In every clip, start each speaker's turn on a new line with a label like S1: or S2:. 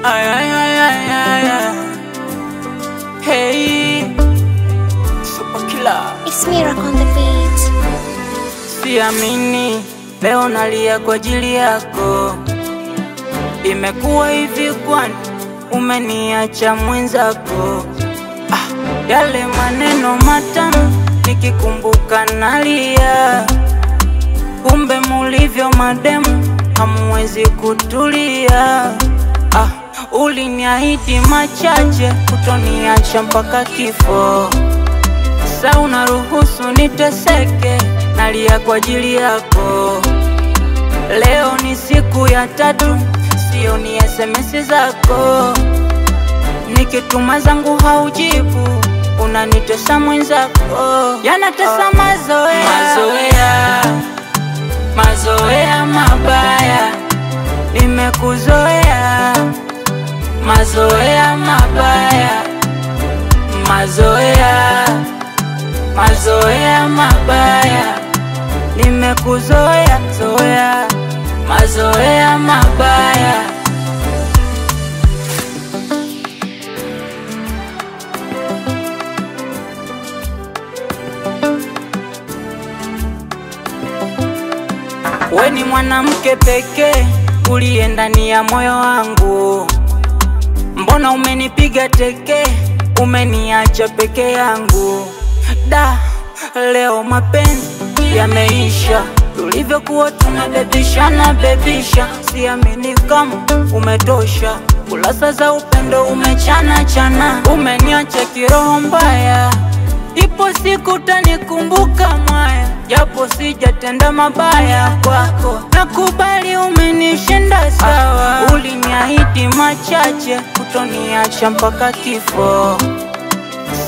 S1: Ay, ay, ay, ay, ay, ay. Hey, Super Killer.
S2: It's Miracle on the beat.
S1: Siamini leo nalia kwa ajili yako. Imekuwa hivi kwani umeniacha mwenzako? Yale maneno matamu nikikumbuka nalia. Kumbe mulivyo mademu hamwezi kutulia. Uliniahidi machache kutoniacha mpaka kifo. Sasa unaruhusu niteseke, nalia kwa ajili yako. Leo ni siku ya tatu, sio ni SMS zako. Nikituma zangu haujibu, unanitesa mwenzako. Yanatesa mazoea, mazoea, mazoea mabaya. Nimekuzoea, mazoea mabaya. Mazoea, mazoea mabaya. Nimekuzoea, zoea, mazoea mabaya. We ni mwanamke pekee uliye ndani ya moyo wangu. Mbona umenipiga teke, umeniacha peke yangu? Leo mapenzi yameisha. Tulivyokuwa tunabebishana bebisha. Siamini kama umetosha. Kurasa za upendo umechana chana. Umeniacha kiroho mbaya. Ipo siku utanikumbuka mwaya, japo sijatenda mabaya kwako. Nakubali umenishinda sawa. Uliniahidi machache kutoniacha mpaka kifo.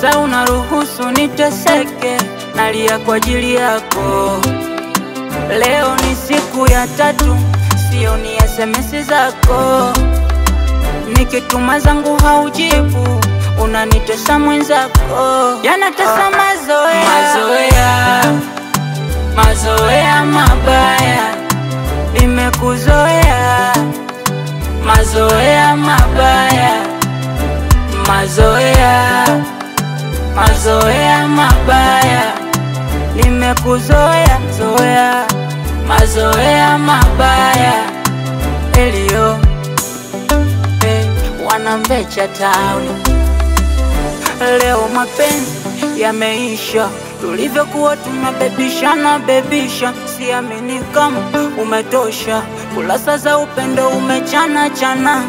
S1: Sasa unaruhusu niteseke, nalia kwa ajili yako. Leo ni siku ya tatu, sio ni SMS zako. Nikituma zangu haujibu, unanitesa mwenzako. Yanatesa mazoea, mazoea, mazoea mabaya. Nimekuzoea, mazoea mabaya. Mazoea, mazoea mabaya. Nimekuzoea, zoea, mazoea mabaya. Elio, wanambecha town. Leo mapenzi yameisha. Tulivyokuwa tunabebishana bebisha. Siamini kama umetosha. Kurasa za upendo umechana chana.